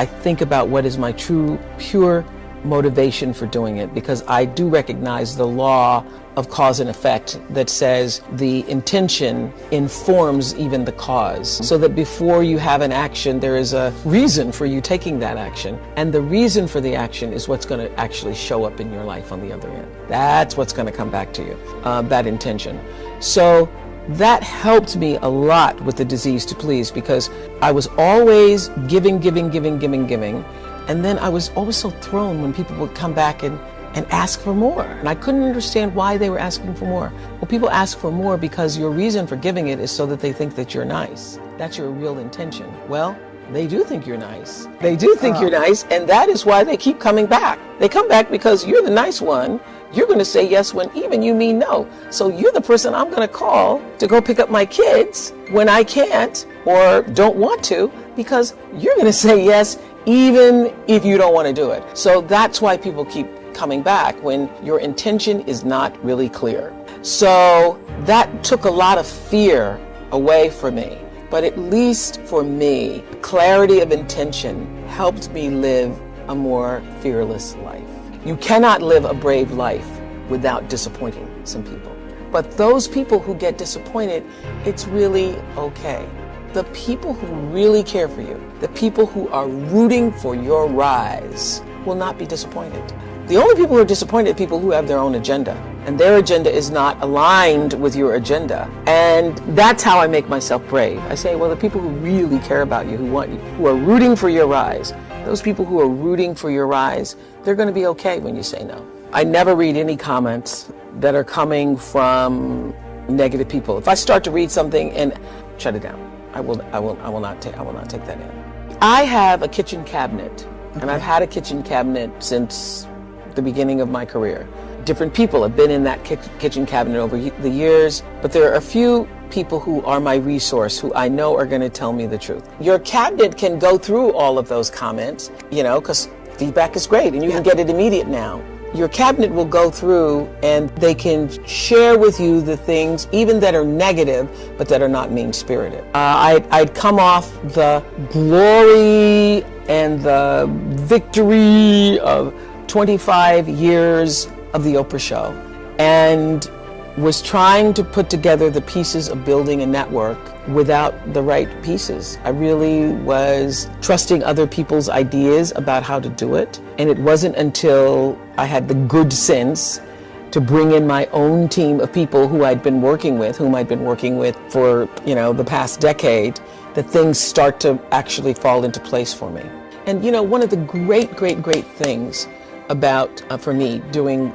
I think about what is my true, pure motivation for doing it, because I do recognize the law of cause and effect that says the intention informs even the cause, so that before you have an action, there is a reason for you taking that action, and the reason for the action is what's going to actually show up in your life on the other end. That's what's going to come back to you, that intention. So that helped me a lot with the disease to please, because I was always giving, and then I was always so thrown when people would come back and ask for more. And I couldn't understand why they were asking for more. Well, people ask for more because your reason for giving it is so that they think that you're nice. That's your real intention. Well, they do think you're nice. They do think you're nice, and that is why they keep coming back. They come back because you're the nice one. You're going to say yes when even you mean no. So you're the person I'm going to call to go pick up my kids when I can't or don't want to, because you're going to say yes even if you don't want to do it. So that's why people keep coming back, when your intention is not really clear. So that took a lot of fear away from me. But at least for me, clarity of intention helped me live a more fearless life. You cannot live a brave life without disappointing some people. But those people who get disappointed, it's really okay. The people who really care for you, the people who are rooting for your rise, will not be disappointed. The only people who are disappointed are people who have their own agenda, and their agenda is not aligned with your agenda. And that's how I make myself brave. I say, well, the people who really care about you, who want you, who are rooting for your rise, those people who are rooting for your rise, they're going to be okay when you say no. I never read any comments that are coming from negative people. If I start to read something and shut it down, I will not take that in. I have a kitchen cabinet, and I've had a kitchen cabinet since the beginning of my career. Different people have been in that kitchen cabinet over the years, but there are a few people who are my resource, who I know are going to tell me the truth. Your cabinet can go through all of those comments, because feedback is great and you can get it immediate now. Your cabinet will go through and they can share with you the things even that are negative, but that are not mean-spirited. I'd come off the glory and the victory of 25 years of the Oprah show, and was trying to put together the pieces of building a network without the right pieces. I really was trusting other people's ideas about how to do it, and it wasn't until I had the good sense to bring in my own team of people whom I'd been working with for, the past decade, that things start to actually fall into place for me. And one of the great things about, for me, doing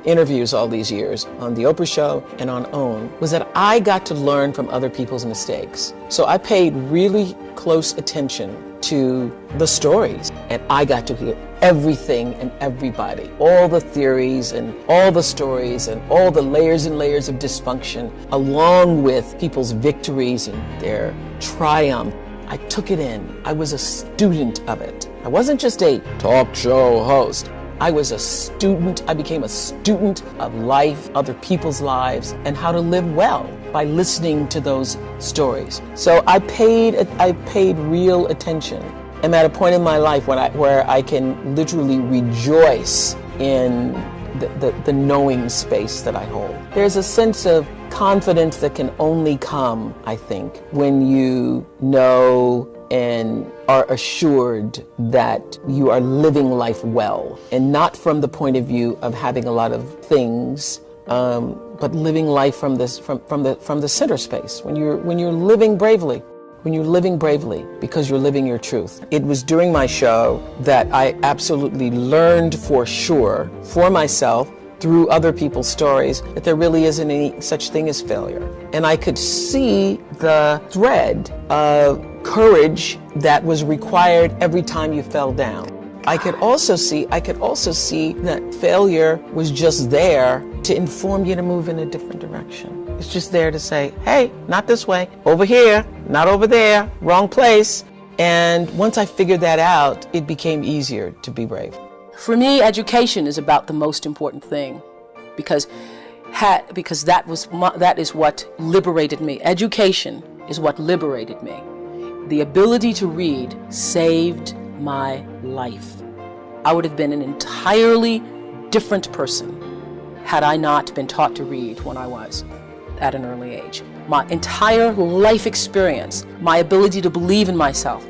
interviews all these years on the Oprah show and on OWN, was that I got to learn from other people's mistakes. So I paid really close attention to the stories, and I got to hear everything and everybody, all the theories and all the stories and all the layers and layers of dysfunction, along with people's victories and their triumph. I took it in. I was a student of it. I wasn't just a talk show host. I was a student. I became a student of life, other people's lives, and how to live well by listening to those stories. So I paid real attention. I'm at a point in my life where I can literally rejoice in the knowing space that I hold. There's a sense of confidence that can only come, I think, when you know and are assured that you are living life well, and not from the point of view of having a lot of things, but living life from the center space. When you're living bravely. When you're living bravely because you're living your truth. It was during my show that I absolutely learned for sure, for myself, through other people's stories, that there really isn't any such thing as failure. And I could see the thread of courage that was required every time you fell down. I could also see that failure was just there to inform you to move in a different direction. It's just there to say, hey, not this way, over here, not over there, wrong place. And once I figured that out, it became easier to be brave. For me, education is about the most important thing, because that is what liberated me. Education is what liberated me. The ability to read saved my life. I would have been an entirely different person had I not been taught to read when I was at an early age. My entire life experience, my ability to believe in myself,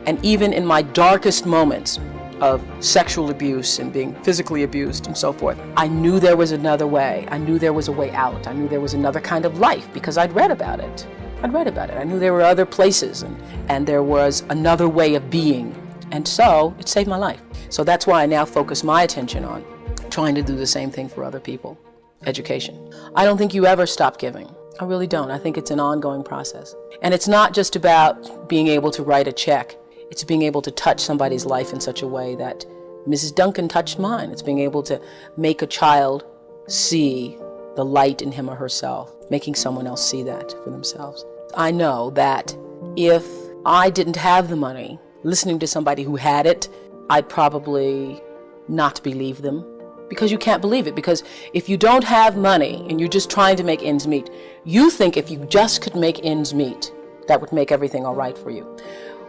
and even in my darkest moments of sexual abuse and being physically abused and so forth, I knew there was another way. I knew there was a way out. I knew there was another kind of life because I'd read about it. I knew there were other places and there was another way of being. And so it saved my life. So that's why I now focus my attention on trying to do the same thing for other people. Education. I don't think you ever stop giving. I really don't. I think it's an ongoing process. And it's not just about being able to write a check. It's being able to touch somebody's life in such a way that Mrs. Duncan touched mine. It's being able to make a child see the light in him or herself, making someone else see that for themselves. I know that if I didn't have the money, listening to somebody who had it, I'd probably not believe them. Because you can't believe it. Because if you don't have money and you're just trying to make ends meet, you think if you just could make ends meet, that would make everything all right for you.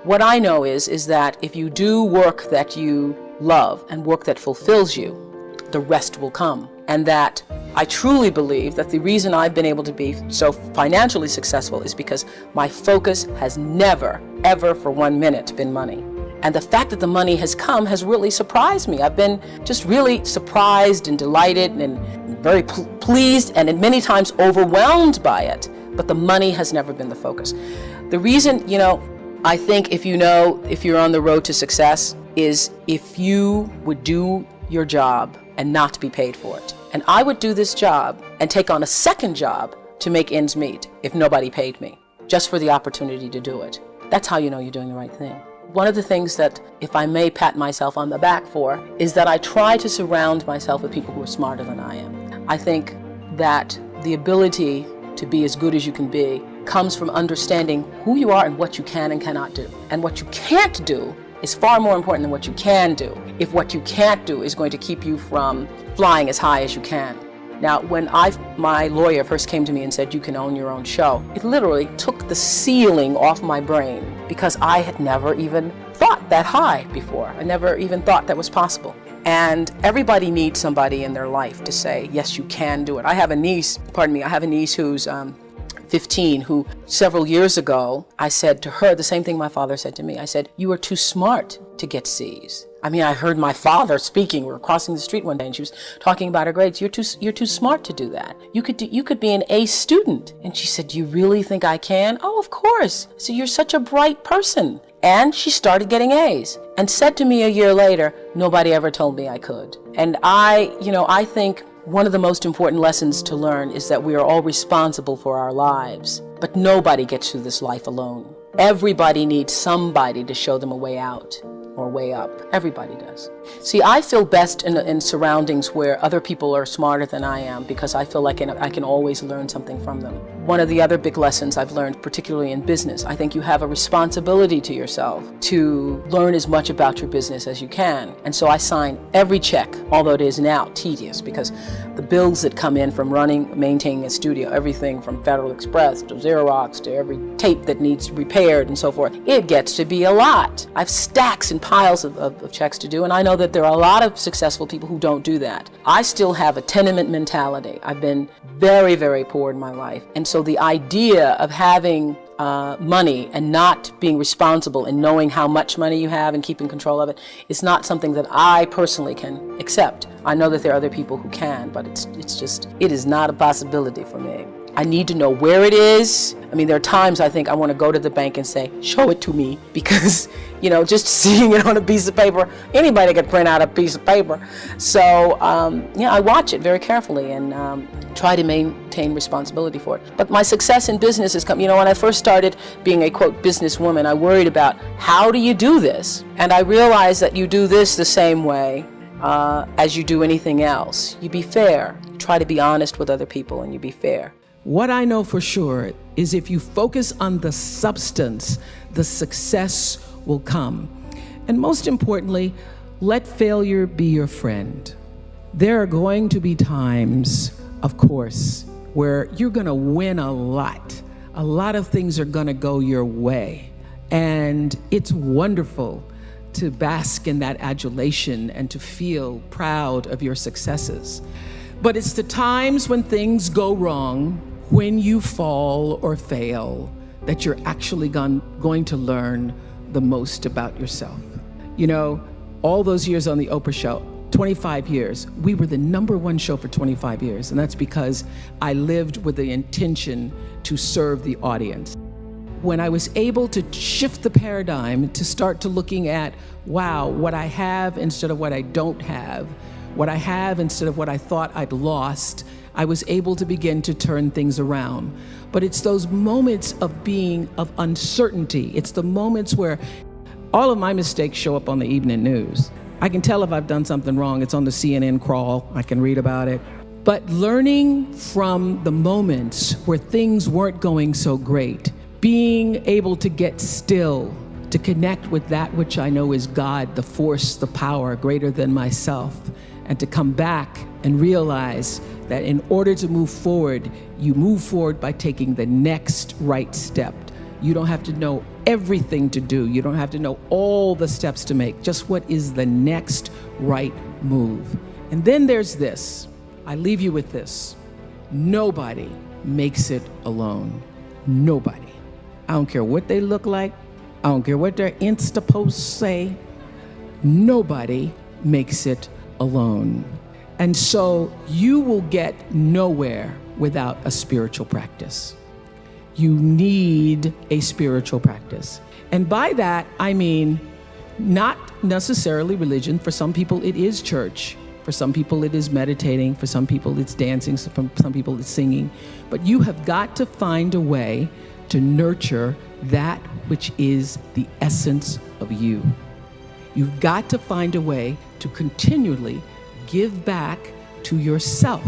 What I know is that if you do work that you love and work that fulfills you, the rest will come. And that I truly believe that the reason I've been able to be so financially successful is because my focus has never, ever for 1 minute been money. And the fact that the money has come has really surprised me. I've been just really surprised and delighted and very pleased and many times overwhelmed by it. But the money has never been the focus. The reason, I think if you're on the road to success is if you would do your job and not be paid for it. And I would do this job and take on a second job to make ends meet if nobody paid me, just for the opportunity to do it. That's how you know you're doing the right thing. One of the things that, if I may pat myself on the back for, is that I try to surround myself with people who are smarter than I am. I think that the ability to be as good as you can be comes from understanding who you are and what you can and cannot do. And what you can't do is far more important than what you can do, if what you can't do is going to keep you from flying as high as you can. Now, when my lawyer first came to me and said, you can own your own show, it literally took the ceiling off my brain because I had never even thought that high before. I never even thought that was possible. And everybody needs somebody in their life to say, yes, you can do it. I have a niece who's 15, who several years ago, I said to her the same thing my father said to me. I said, you are too smart to get C's. I mean, I heard my father speaking. We were crossing the street one day and she was talking about her grades. You're too smart to do that. You could be an A student. And she said, do you really think I can? Oh, of course. So you're such a bright person. And she started getting A's and said to me a year later, nobody ever told me I could. And I think one of the most important lessons to learn is that we are all responsible for our lives, but nobody gets through this life alone. Everybody needs somebody to show them a way out or way up. Everybody does. See, I feel best in surroundings where other people are smarter than I am because I feel like I can always learn something from them. One of the other big lessons I've learned, particularly in business, I think you have a responsibility to yourself to learn as much about your business as you can. And so I sign every check, although it is now tedious because the bills that come in from maintaining a studio, everything from Federal Express to Xerox to every tape that needs repaired and so forth, it gets to be a lot. I have stacks and piles of checks to do, and I know that there are a lot of successful people who don't do that. I still have a tenement mentality. I've been very, very poor in my life. And so the idea of having money and not being responsible and knowing how much money you have and keeping control of it is not something that I personally can accept. I know that there are other people who can, but it is not a possibility for me. I need to know where it is. I mean, there are times I think I want to go to the bank and say, show it to me, because, just seeing it on a piece of paper, anybody could print out a piece of paper. So, I watch it very carefully and try to maintain responsibility for it. But my success in business has come, when I first started being a, quote, businesswoman, I worried about how do you do this? And I realized that you do this the same way as you do anything else. You be fair. You try to be honest with other people and you be fair. What I know for sure is if you focus on the substance, the success will come. And most importantly, let failure be your friend. There are going to be times, of course, where you're going to win a lot. A lot of things are going to go your way. And it's wonderful to bask in that adulation and to feel proud of your successes. But it's the times when things go wrong, when you fall or fail, that you're actually going to learn the most about yourself. You know, all those years on the Oprah show, 25 years, we were the #1 show for 25 years. And that's because I lived with the intention to serve the audience. When I was able to shift the paradigm to start to looking at, wow, what I have instead of what I don't have, what I have instead of what I thought I'd lost, I was able to begin to turn things around. But it's those moments of uncertainty. It's the moments where all of my mistakes show up on the evening news. I can tell if I've done something wrong. It's on the CNN crawl. I can read about it. But learning from the moments where things weren't going so great, being able to get still, to connect with that which I know is God, the force, the power greater than myself, and to come back and realize that in order to move forward, you move forward by taking the next right step. You don't have to know everything to do. You don't have to know all the steps to make. Just what is the next right move. And then there's this. I leave you with this. Nobody makes it alone. Nobody. I don't care what they look like. I don't care what their Insta posts say. Nobody makes it alone. And so you will get nowhere without a spiritual practice. You need a spiritual practice. And by that, I mean not necessarily religion. For some people, it is church. For some people, it is meditating. For some people, it's dancing. For some people, it's singing. But you have got to find a way to nurture that which is the essence of you. You've got to find a way to continually give back to yourself.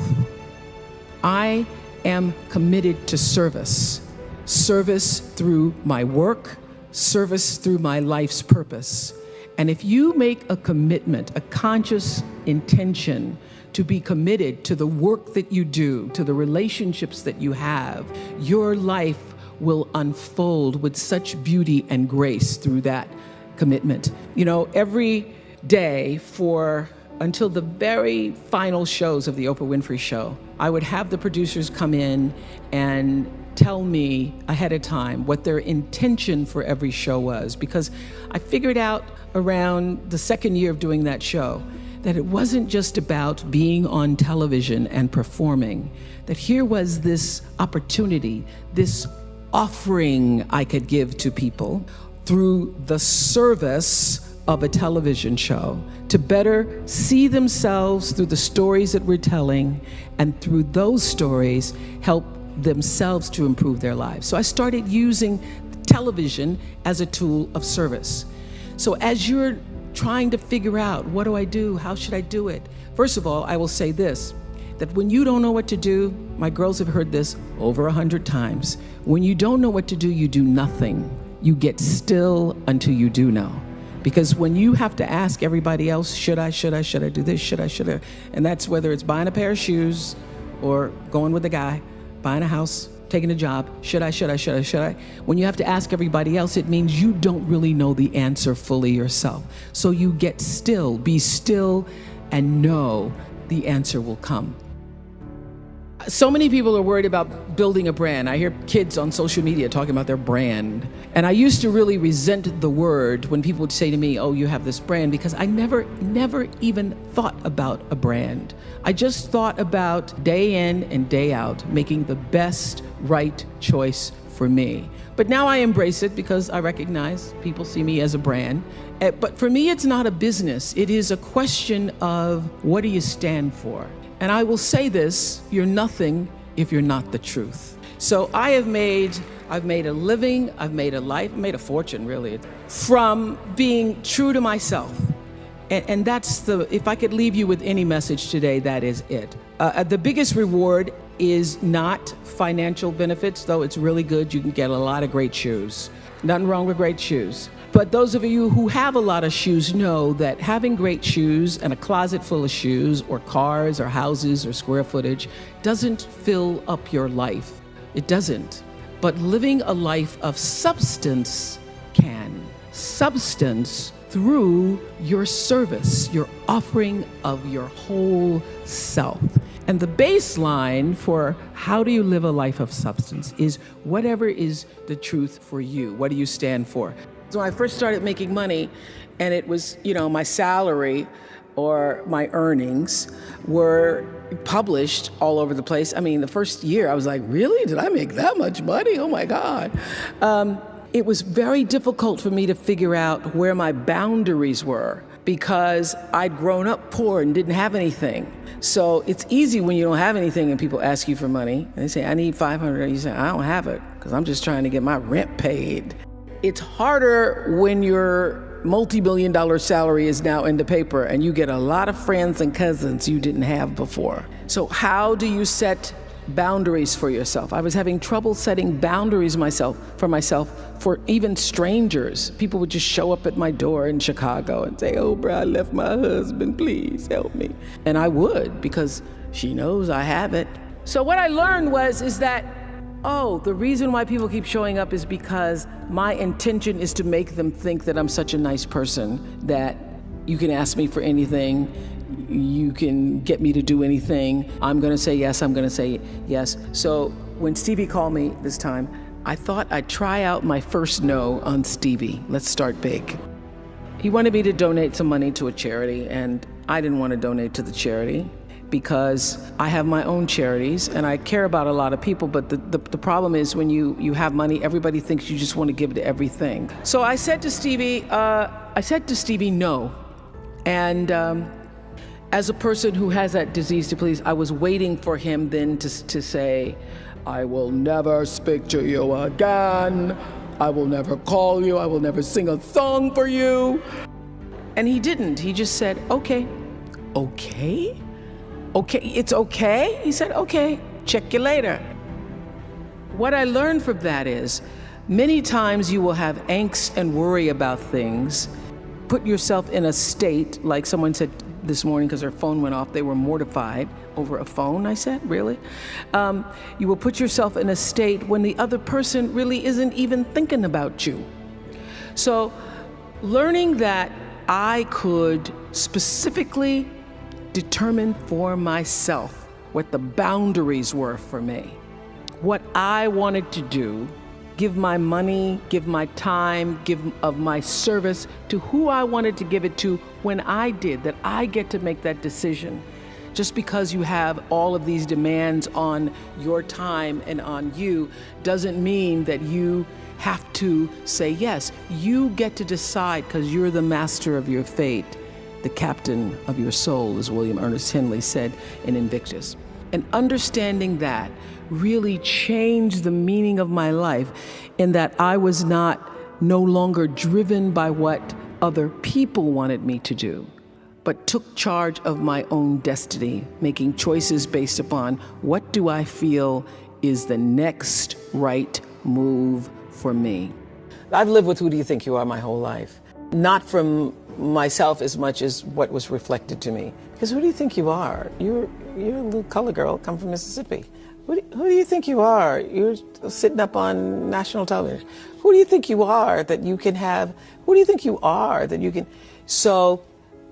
I am committed to service. Service through my work, service through my life's purpose. And if you make a commitment, a conscious intention to be committed to the work that you do, to the relationships that you have, your life will unfold with such beauty and grace through that commitment. You know, every day until the very final shows of the Oprah Winfrey show, I would have the producers come in and tell me ahead of time what their intention for every show was, because I figured out around the second year of doing that show that it wasn't just about being on television and performing, that here was this opportunity, this offering I could give to people through the service of a television show to better see themselves through the stories that we're telling, and through those stories help themselves to improve their lives. So I started using television as a tool of service. So as you're trying to figure out, what do I do? How should I do it? First of all, I will say this, that when you don't know what to do, my girls have heard this over 100 times. When you don't know what to do, you do nothing. You get still until you do know. Because when you have to ask everybody else, should I do this, should I? And that's whether it's buying a pair of shoes or going with a guy, buying a house, taking a job, should I? When you have to ask everybody else, it means you don't really know the answer fully yourself. So you get still, be still, and know the answer will come. So many people are worried about building a brand. I hear kids on social media talking about their brand. And I used to really resent the word when people would say to me, oh, you have this brand, because I never even thought about a brand. I just thought about day in and day out, making the best right choice for me. But now I embrace it because I recognize people see me as a brand. But for me, it's not a business. It is a question of, what do you stand for? And I will say this, you're nothing if you're not the truth. So I've made a living, I've made a life, made a fortune really, from being true to myself. And that's if I could leave you with any message today, that is it. The biggest reward is not financial benefits, though it's really good. You can get a lot of great shoes. Nothing wrong with great shoes. But those of you who have a lot of shoes know that having great shoes and a closet full of shoes or cars or houses or square footage doesn't fill up your life. It doesn't. But living a life of substance can. Substance through your service, your offering of your whole self. And the baseline for how do you live a life of substance is whatever is the truth for you. What do you stand for? So when I first started making money, and it was, my salary or my earnings were published all over the place. I mean, the first year I was like, really? Did I make that much money? Oh my God. It was very difficult for me to figure out where my boundaries were because I'd grown up poor and didn't have anything. So it's easy when you don't have anything and people ask you for money and they say, I need $500. You say, I don't have it because I'm just trying to get my rent paid. It's harder when your multi-million-dollar salary is now in the paper and you get a lot of friends and cousins you didn't have before. So how do you set boundaries for yourself? I was having trouble setting boundaries for myself for even strangers. People would just show up at my door in Chicago and say, Oprah, I left my husband, please help me. And I would, because she knows I have it. So what I learned is that the reason why people keep showing up is because my intention is to make them think that I'm such a nice person, that you can ask me for anything, you can get me to do anything. I'm gonna say yes, I'm gonna say yes. So when Stevie called me this time, I thought I'd try out my first no on Stevie. Let's start big. He wanted me to donate some money to a charity, and I didn't want to donate to the charity, because I have my own charities and I care about a lot of people, but the problem is when you have money, everybody thinks you just want to give to everything. So I said to Stevie, no. And as a person who has that disease to please, I was waiting for him then to say, I will never speak to you again. I will never call you. I will never sing a song for you. And he didn't. He just said, okay. Okay? Okay, it's okay? He said, okay, check you later. What I learned from that is, many times you will have angst and worry about things. Put yourself in a state, like someone said this morning because their phone went off, they were mortified over a phone, I said, really? You will put yourself in a state when the other person really isn't even thinking about you. So learning that I could specifically determine for myself what the boundaries were for me, what I wanted to do, give my money, give my time, give of my service to who I wanted to give it to when I did, that I get to make that decision. Just because you have all of these demands on your time and on you doesn't mean that you have to say yes. You get to decide because you're the master of your fate. The captain of your soul, as William Ernest Henley said in Invictus. And understanding that really changed the meaning of my life, in that I was no longer driven by what other people wanted me to do, but took charge of my own destiny, making choices based upon what do I feel is the next right move for me. I've lived with who do you think you are my whole life. Not from myself as much as what was reflected to me. Because who do you think you are? You're a little color girl, come from Mississippi. Who do you think you are? You're sitting up on national television. Who do you think you are that you can have? Who do you think you are that you can? So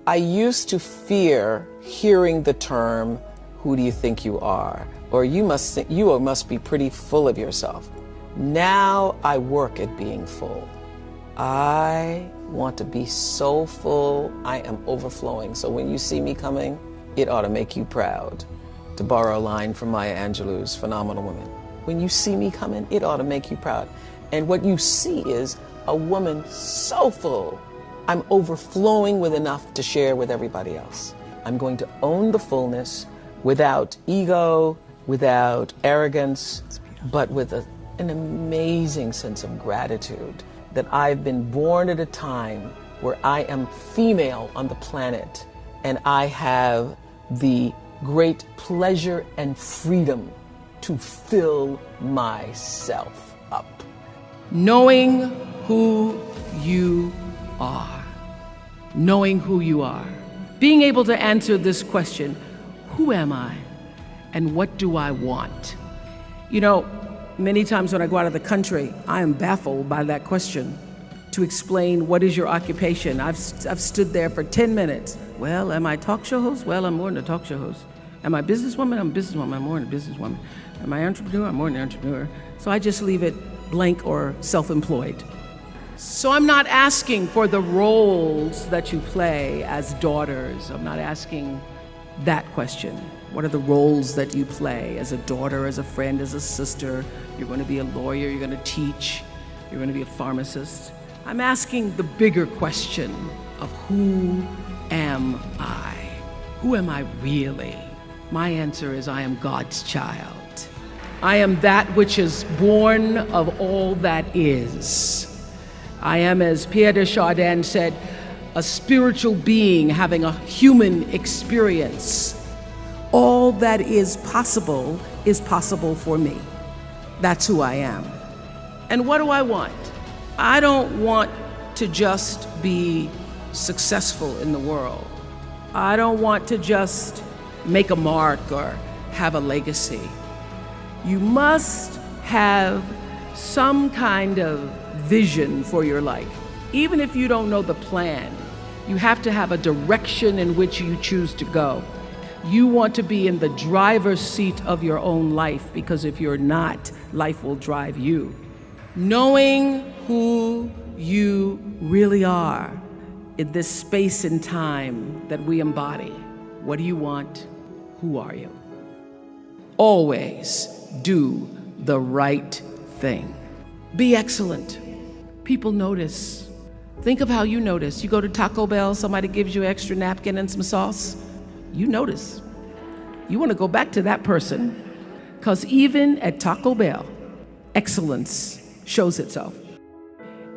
I used to fear hearing the term, who do you think you are? Or you must be pretty full of yourself. Now I work at being full. I want to be so full, I am overflowing. So when you see me coming, it ought to make you proud. To borrow a line from Maya Angelou's Phenomenal Woman. When you see me coming, it ought to make you proud. And what you see is a woman so full, I'm overflowing with enough to share with everybody else. I'm going to own the fullness without ego, without arrogance, but with an amazing sense of gratitude that I've been born at a time where I am female on the planet, and I have the great pleasure and freedom to fill myself up. Knowing who you are. Knowing who you are. Being able to answer this question, who am I and what do I want? Many times when I go out of the country, I am baffled by that question. to explain what is your occupation. I've stood there for 10 minutes. Well, am I a talk show host? Well, I'm more than a talk show host. Am I a businesswoman? I'm a businesswoman. I'm more than a businesswoman. Am I an entrepreneur? I'm more than an entrepreneur. So I just leave it blank or self-employed. So I'm not asking for the roles that you play as daughters. I'm not asking that question. What are the roles that you play as a daughter, as a friend, as a sister? You're going to be a lawyer, you're going to teach, you're going to be a pharmacist. I'm asking the bigger question of who am I? Who am I really? My answer is I am God's child. I am that which is born of all that is. I am, as Pierre de Chardin said, a spiritual being having a human experience. All that is possible for me. That's who I am. And what do I want? I don't want to just be successful in the world. I don't want to just make a mark or have a legacy. You must have some kind of vision for your life. Even if you don't know the plan, you have to have a direction in which you choose to go. You want to be in the driver's seat of your own life, because if you're not, life will drive you. Knowing who you really are in this space and time that we embody. What do you want? Who are you? Always do the right thing. Be excellent. People notice. Think of how you notice. You go to Taco Bell, somebody gives you an extra napkin and some sauce. You notice. You want to go back to that person, because even at Taco Bell, excellence shows itself.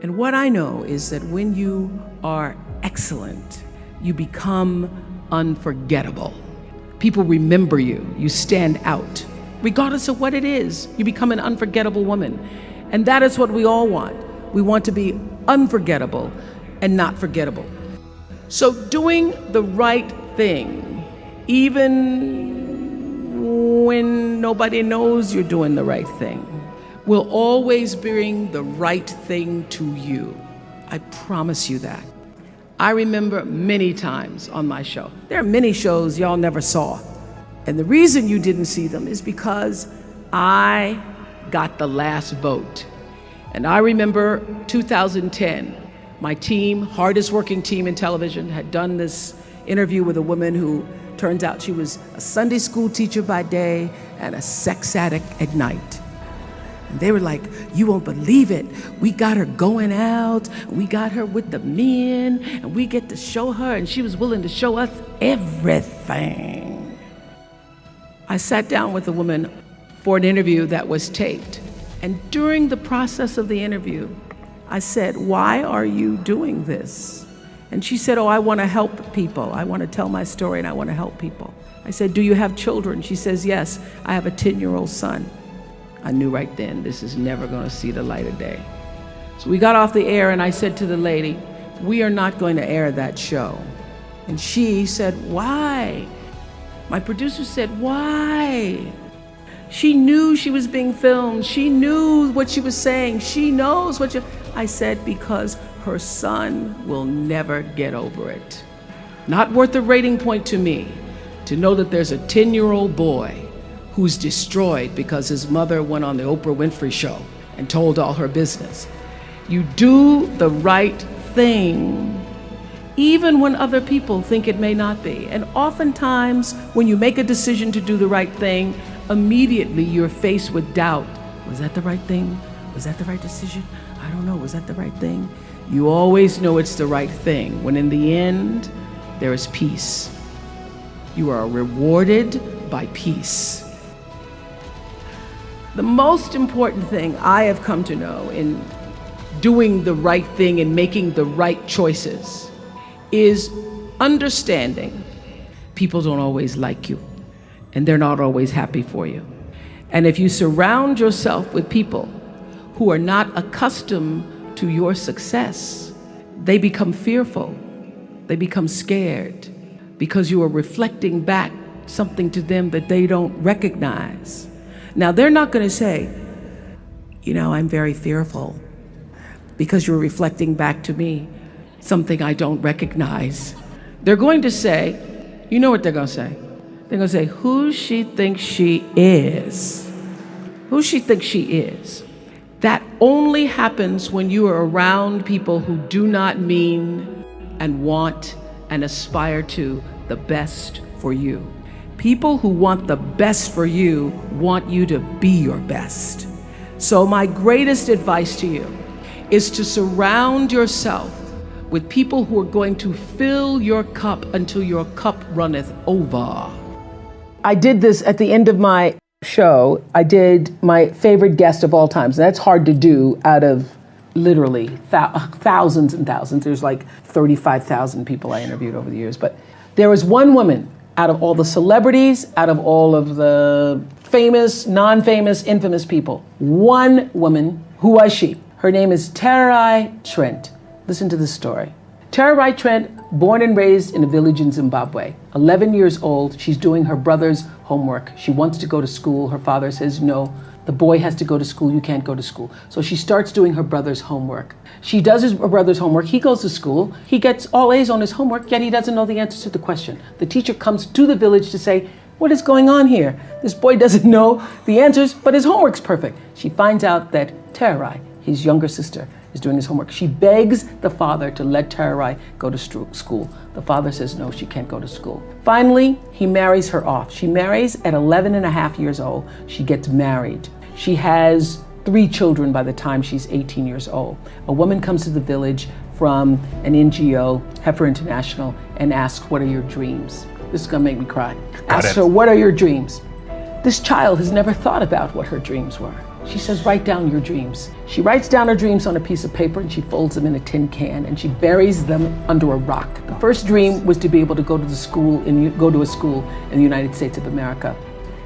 And what I know is that when you are excellent, you become unforgettable. People remember you. You stand out. Regardless of what it is, you become an unforgettable woman. And that is what we all want. We want to be unforgettable and not forgettable. So doing the right thing, even when nobody knows you're doing the right thing, will always bring the right thing to you. I promise you that. I remember many times on my show. There are many shows y'all never saw. And the reason you didn't see them is because I got the last vote. And I remember 2010, my team, hardest working team in television, had done this interview with a woman who turns out she was a Sunday school teacher by day and a sex addict at night. And they were like, you won't believe it. We got her going out, we got her with the men, and we get to show her, and she was willing to show us everything. I sat down with a woman for an interview that was taped. And during the process of the interview, I said, why are you doing this? And she said, oh, I want to help people. I want to tell my story and I want to help people. I said, do you have children? She says, yes, I have a 10-year-old son. I knew right then, this is never going to see the light of day. So we got off the air and I said to the lady, we are not going to air that show. And she said, why? My producer said, why? She knew she was being filmed. She knew what she was saying. She knows what you... I said, because her son will never get over it. Not worth a rating point to me to know that there's a 10-year-old boy who's destroyed because his mother went on the Oprah Winfrey show and told all her business. You do the right thing, even when other people think it may not be. And oftentimes, when you make a decision to do the right thing, immediately you're faced with doubt. Was that the right thing? Was that the right decision? I don't know, was that the right thing? You always know it's the right thing, when in the end, there is peace. You are rewarded by peace. The most important thing I have come to know in doing the right thing and making the right choices is understanding people don't always like you, and they're not always happy for you. And if you surround yourself with people who are not accustomed to your success, they become fearful, they become scared, because you are reflecting back something to them that they don't recognize. Now, they're not going to say, you know, I'm very fearful because you're reflecting back to me something I don't recognize. They're going to say, you know what they're going to say? They're going to say, who she thinks she is. Who she thinks she is. That only happens when you are around people who do not mean and want and aspire to the best for you. People who want the best for you want you to be your best. So my greatest advice to you is to surround yourself with people who are going to fill your cup until your cup runneth over. I did this at the end of my show. I did my favorite guest of all times. That's hard to do out of literally thousands and thousands. There's like 35,000 people I interviewed over the years. But there was one woman out of all the celebrities, out of all of the famous, non-famous, infamous people. One woman. Who was she? Her name is Terai Trent. Listen to this story. Terai Trent, born and raised in a village in Zimbabwe. 11 years old, she's doing her brother's homework. She wants to go to school. Her father says, no, the boy has to go to school. You can't go to school. So she starts doing her brother's homework. She does her brother's homework. He goes to school. He gets all A's on his homework, yet he doesn't know the answer to the question. The teacher comes to the village to say, what is going on here? This boy doesn't know the answers, but his homework's perfect. She finds out that Terai, his younger sister, is doing his homework. She begs the father to let Terai go to school. The father says no, she can't go to school. Finally, he marries her off. She marries at 11 and a half years old. She gets married. She has 3 children by the time she's 18 years old. A woman comes to the village from an NGO, Heifer International, and asks, what are your dreams? This is gonna make me cry. Asks her, what are your dreams? This child has never thought about what her dreams were. She says, write down your dreams. She writes down her dreams on a piece of paper and she folds them in a tin can and she buries them under a rock. The first dream was to be able to go to a school in the United States of America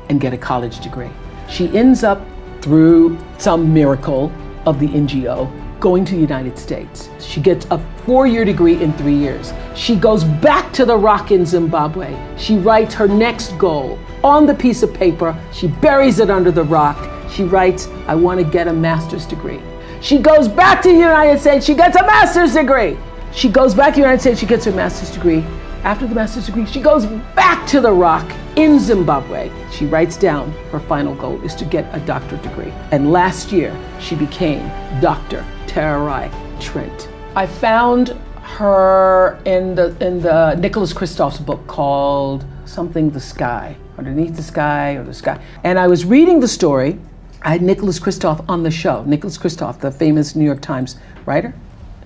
and get a college degree. She ends up, through some miracle of the NGO, going to the United States. She gets a 4-year degree in 3 years. She goes back to the rock in Zimbabwe. She writes her next goal on the piece of paper. She buries it under the rock. She writes, I want to get a master's degree. She goes back to the United States. She gets a master's degree. She goes back to the United States. She gets her master's degree. After the master's degree, she goes back to the rock in Zimbabwe. She writes down her final goal is to get a doctorate degree. And last year, she became Dr. Terai Trent. I found her in the Nicholas Kristof's book called something the sky, underneath the sky or the sky. And I was reading the story. I had Nicholas Kristof on the show. Nicholas Kristof, the famous New York Times writer.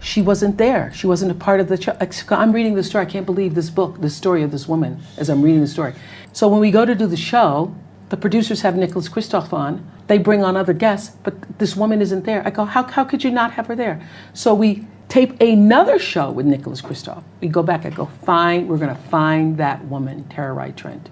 She wasn't there. She wasn't a part of the show. I'm reading the story. I can't believe this book, the story of this woman, as I'm reading the story. So when we go to do the show, the producers have Nicholas Kristof on. They bring on other guests, but this woman isn't there. I go, how could you not have her there? So we tape another show with Nicholas Kristof. We go back. I go, fine. We're going to find that woman, Terai Trent.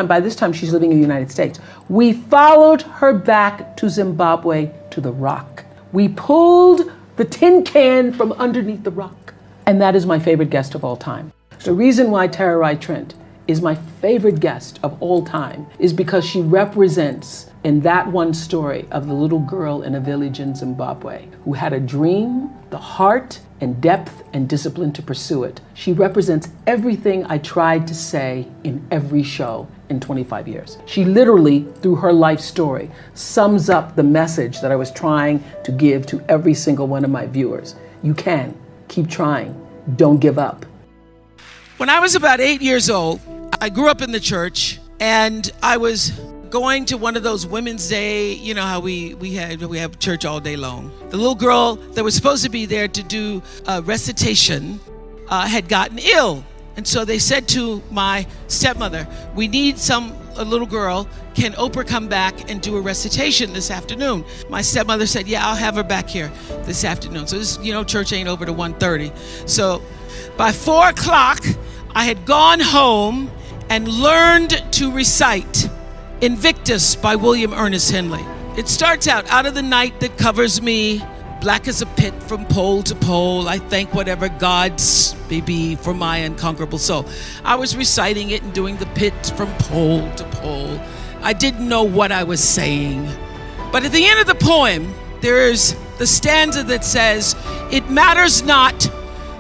By this time, she's living in the United States. We followed her back to Zimbabwe, to the rock. We pulled the tin can from underneath the rock. And that is my favorite guest of all time. The reason why Terai Trent is my favorite guest of all time is because she represents, in that one story of the little girl in a village in Zimbabwe who had a dream, the heart and depth and discipline to pursue it. She represents everything I tried to say in every show in 25 years. She literally, through her life story, sums up the message that I was trying to give to every single one of my viewers. You can. Keep trying. Don't give up. When I was about 8 years old, I grew up in the church, and I was going to one of those Women's Day, you know how we have church all day long. The little girl that was supposed to be there to do a recitation had gotten ill. And so they said to my stepmother, we need a little girl. Can Oprah come back and do a recitation this afternoon? My stepmother said, yeah, I'll have her back here this afternoon. So this, church ain't over to 1:30. So by 4 o'clock, I had gone home and learned to recite Invictus by William Ernest Henley. It starts out of the night that covers me, black as a pit from pole to pole, I thank whatever gods may be for my unconquerable soul. I was reciting it and doing the pit from pole to pole. I didn't know what I was saying. But at the end of the poem, there is the stanza that says, "It matters not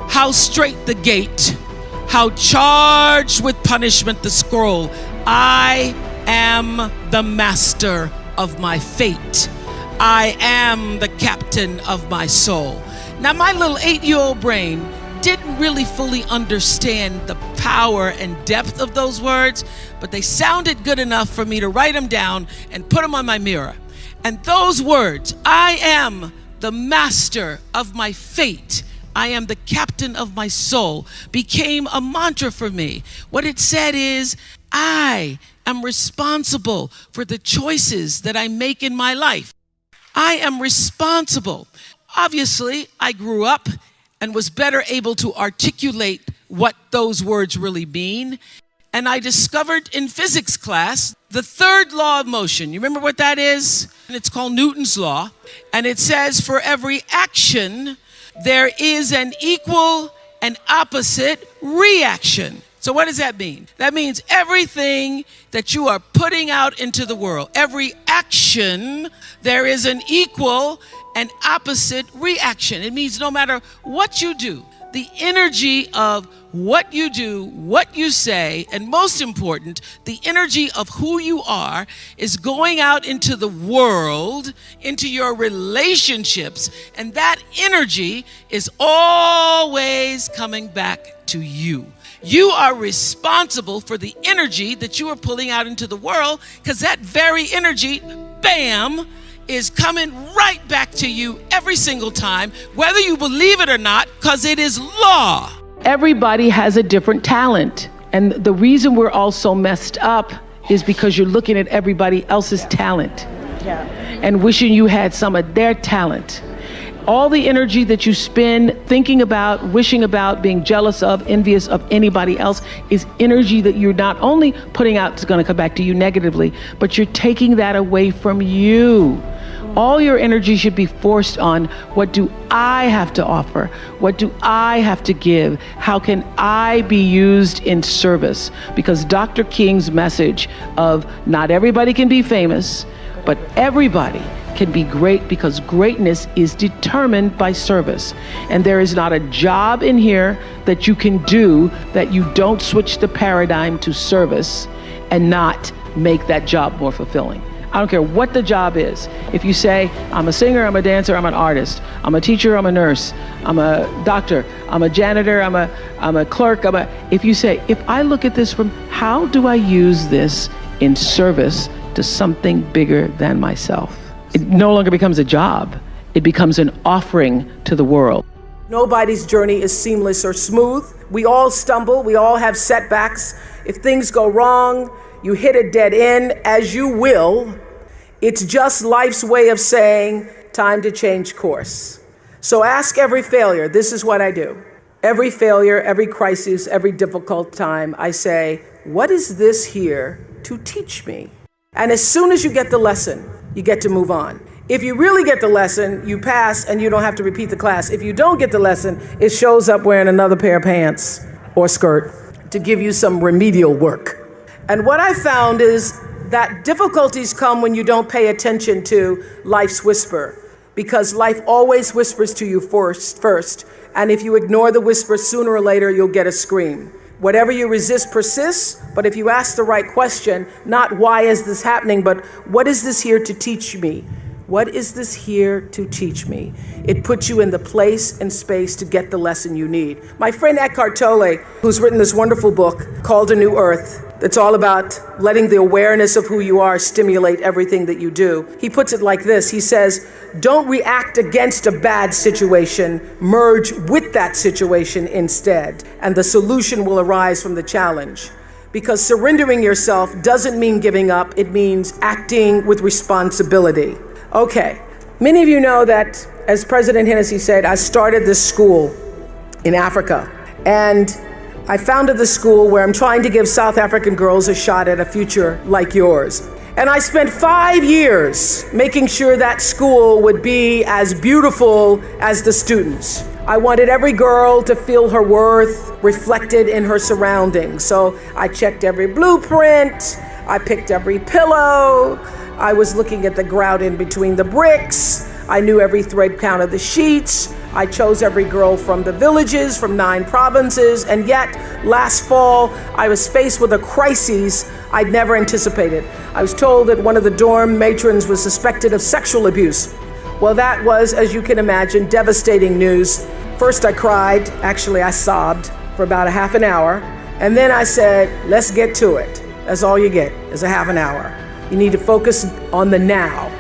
how straight the gate, how charged with punishment the scroll. I am the master of my fate. I am the captain of my soul." Now, my little 8-year-old brain didn't really fully understand the power and depth of those words, but they sounded good enough for me to write them down and put them on my mirror. And those words, "I am the master of my fate, I am the captain of my soul," became a mantra for me. What it said is, I am responsible for the choices that I make in my life. I am responsible. Obviously, I grew up and was better able to articulate what those words really mean. And I discovered in physics class the third law of motion. You remember what that is? It's called Newton's law. And it says, for every action, there is an equal and opposite reaction. So what does that mean? That means everything that you are putting out into the world, every action, there is an equal and opposite reaction. It means no matter what you do, the energy of what you do, what you say, and most important, the energy of who you are is going out into the world, into your relationships, and that energy is always coming back to you. You are responsible for the energy that you are pulling out into the world, because that very energy, bam, is coming right back to you every single time, whether you believe it or not, because it is law. Everybody has a different talent. And the reason we're all so messed up is because you're looking at everybody else's talent and wishing you had some of their talent. All the energy that you spend thinking about, wishing about, being jealous of, envious of anybody else is energy that you're not only putting out, it's going to come back to you negatively, but you're taking that away from you. All your energy should be forced on, what do I have to offer? What do I have to give? How can I be used in service? Because Dr. King's message of not everybody can be famous, but everybody can be great, because greatness is determined by service. And there is not a job in here that you can do that you don't switch the paradigm to service and not make that job more fulfilling. I don't care what the job is. If you say, I'm a singer, I'm a dancer, I'm an artist, I'm a teacher, I'm a nurse, I'm a doctor, I'm a janitor, I'm a clerk, if you say, if I look at this from, how do I use this in service to something bigger than myself? It no longer becomes a job. It becomes an offering to the world. Nobody's journey is seamless or smooth. We all stumble. We all have setbacks. If things go wrong, you hit a dead end, as you will. It's just life's way of saying, time to change course. So ask every failure. This is what I do. Every failure, every crisis, every difficult time, I say, what is this here to teach me? And as soon as you get the lesson, you get to move on. If you really get the lesson, you pass and you don't have to repeat the class. If you don't get the lesson, it shows up wearing another pair of pants or skirt to give you some remedial work. And what I found is that difficulties come when you don't pay attention to life's whisper, because life always whispers to you first. And if you ignore the whisper, sooner or later, you'll get a scream. Whatever you resist persists, but if you ask the right question, not why is this happening, but what is this here to teach me? What is this here to teach me? It puts you in the place and space to get the lesson you need. My friend Eckhart Tolle, who's written this wonderful book called A New Earth, that's all about letting the awareness of who you are stimulate everything that you do. He puts it like this. He says, don't react against a bad situation, merge with that situation instead, and the solution will arise from the challenge. Because surrendering yourself doesn't mean giving up, it means acting with responsibility. Okay, many of you know that, as President Hennessy said, I started this school in Africa. And I founded the school where I'm trying to give South African girls a shot at a future like yours. And I spent 5 years making sure that school would be as beautiful as the students. I wanted every girl to feel her worth reflected in her surroundings. So I checked every blueprint, I picked every pillow, I was looking at the grout in between the bricks. I knew every thread count of the sheets. I chose every girl from the villages, from 9 provinces, and yet last fall I was faced with a crisis I'd never anticipated. I was told that one of the dorm matrons was suspected of sexual abuse. Well, that was, as you can imagine, devastating news. First I cried, actually I sobbed for about a half an hour, and then I said, let's get to it. That's all you get, is a half an hour. You need to focus on the now,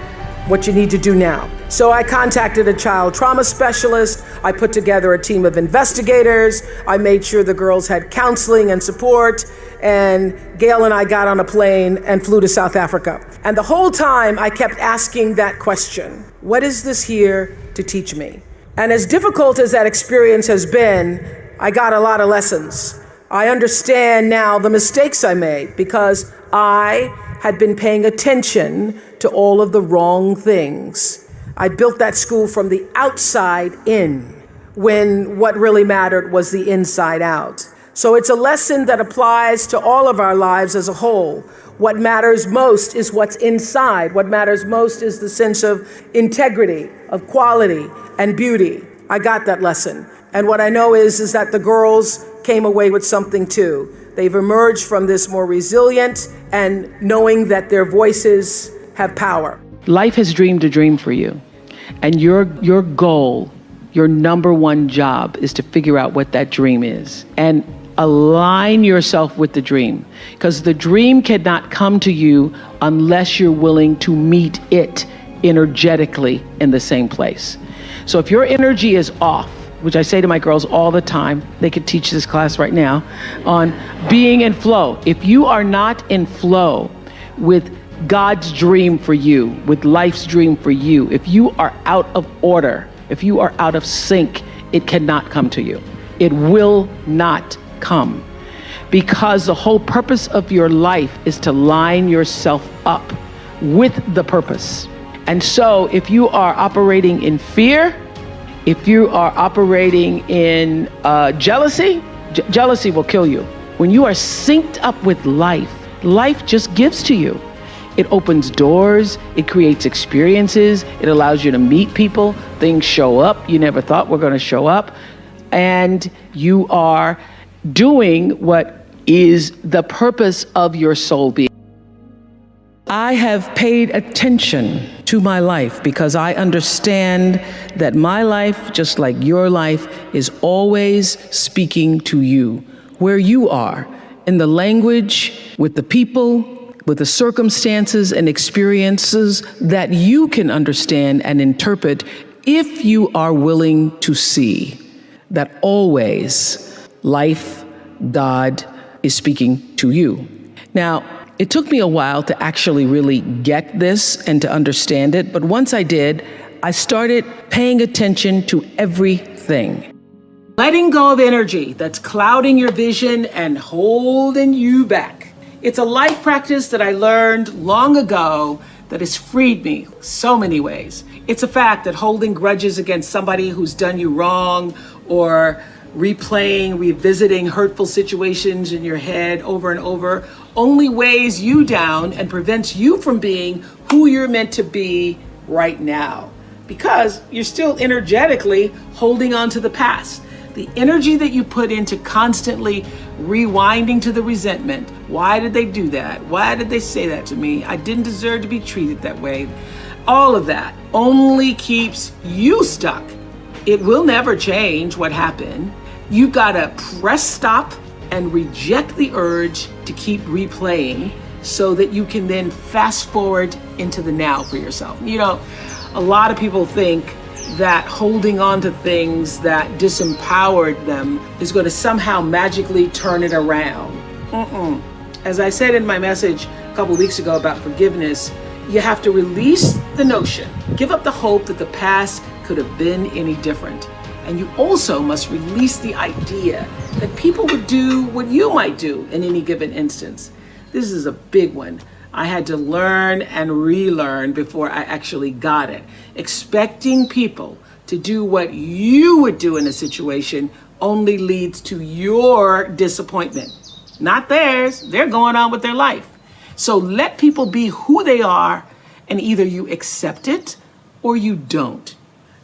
what you need to do now. So I contacted a child trauma specialist. I put together a team of investigators. I made sure the girls had counseling and support. And Gail and I got on a plane and flew to South Africa. And the whole time I kept asking that question, what is this here to teach me? And as difficult as that experience has been, I got a lot of lessons. I understand now the mistakes I made because I had been paying attention to all of the wrong things. I built that school from the outside in, when what really mattered was the inside out. So it's a lesson that applies to all of our lives as a whole. What matters most is what's inside. What matters most is the sense of integrity, of quality, and beauty. I got that lesson. And what I know is that the girls came away with something too. They've emerged from this more resilient and knowing that their voices have power. Life has dreamed a dream for you. And your goal, your number one job is to figure out what that dream is and align yourself with the dream. Because the dream cannot come to you unless you're willing to meet it energetically in the same place. So if your energy is off, which I say to my girls all the time, they could teach this class right now, on being in flow. If you are not in flow with God's dream for you, with life's dream for you, if you are out of order, if you are out of sync, it cannot come to you. It will not come. Because the whole purpose of your life is to line yourself up with the purpose. And so if you are operating in fear, if you are operating in jealousy, jealousy will kill you. When you are synced up with life, life just gives to you. It opens doors, it creates experiences, it allows you to meet people, things show up you never thought were gonna show up, and you are doing what is the purpose of your soul being. I have paid attention to my life because I understand that my life, just like your life, is always speaking to you, where you are, in the language, with the people, with the circumstances and experiences that you can understand and interpret if you are willing to see that always life, God, is speaking to you. Now, it took me a while to actually really get this and to understand it, but once I did, I started paying attention to everything. Letting go of energy that's clouding your vision and holding you back. It's a life practice that I learned long ago that has freed me so many ways. It's a fact that holding grudges against somebody who's done you wrong, or revisiting hurtful situations in your head over and over, only weighs you down and prevents you from being who you're meant to be right now, because you're still energetically holding on to the past. The energy that you put into constantly rewinding to the resentment. Why did they do that? Why did they say that to me? I didn't deserve to be treated that way. All of that only keeps you stuck. It will never change what happened. You gotta press stop and reject the urge to keep replaying so that you can then fast forward into the now for yourself. You know, a lot of people think that holding on to things that disempowered them is going to somehow magically turn it around. As I said in my message a couple weeks ago about forgiveness, you have to release the notion, give up the hope that the past could have been any different. And you also must release the idea that people would do what you might do in any given instance. This is a big one. I had to learn and relearn before I actually got it. Expecting people to do what you would do in a situation only leads to your disappointment, not theirs. They're going on with their life. So let people be who they are, and either you accept it or you don't.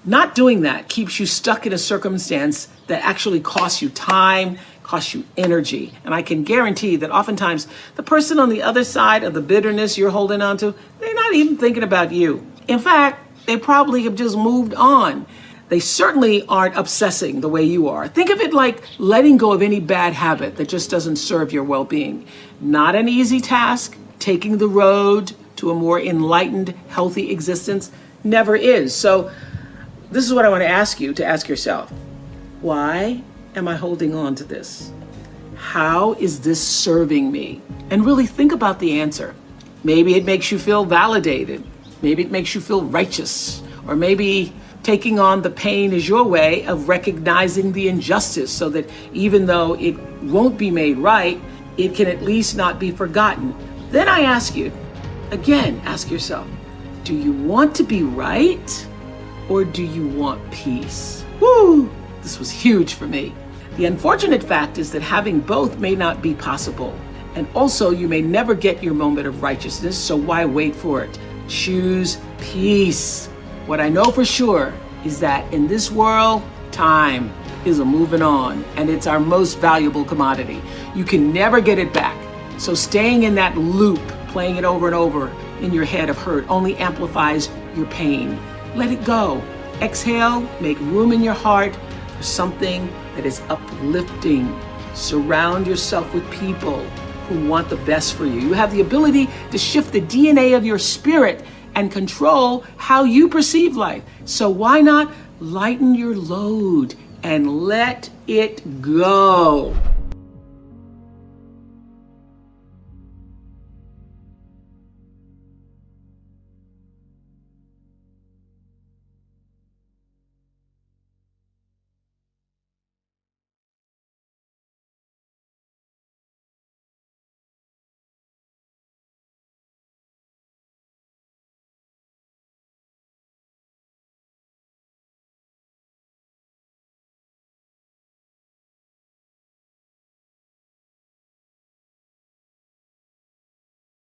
Not doing that keeps you stuck in a circumstance that actually costs you time, costs you energy. And I can guarantee that oftentimes the person on the other side of the bitterness you're holding on to, they're not even thinking about you. In fact, they probably have just moved on. They certainly aren't obsessing the way you are. Think of it like letting go of any bad habit that just doesn't serve your well-being. Not an easy task. Taking the road to a more enlightened, healthy existence never is. So this is what I want to ask you to ask yourself. Why am I holding on to this? How is this serving me? And really think about the answer. Maybe it makes you feel validated. Maybe it makes you feel righteous. Or maybe taking on the pain is your way of recognizing the injustice so that even though it won't be made right, it can at least not be forgotten. Then I ask you, again, ask yourself, do you want to be right or do you want peace? Woo! This was huge for me. The unfortunate fact is that having both may not be possible. And also you may never get your moment of righteousness, so why wait for it? Choose peace. What I know for sure is that in this world, time is a moving on, and it's our most valuable commodity. You can never get it back. So staying in that loop, playing it over and over in your head of hurt only amplifies your pain. Let it go. Exhale, make room in your heart for something that is uplifting. Surround yourself with people who want the best for you. You have the ability to shift the DNA of your spirit and control how you perceive life. So why not lighten your load and let it go?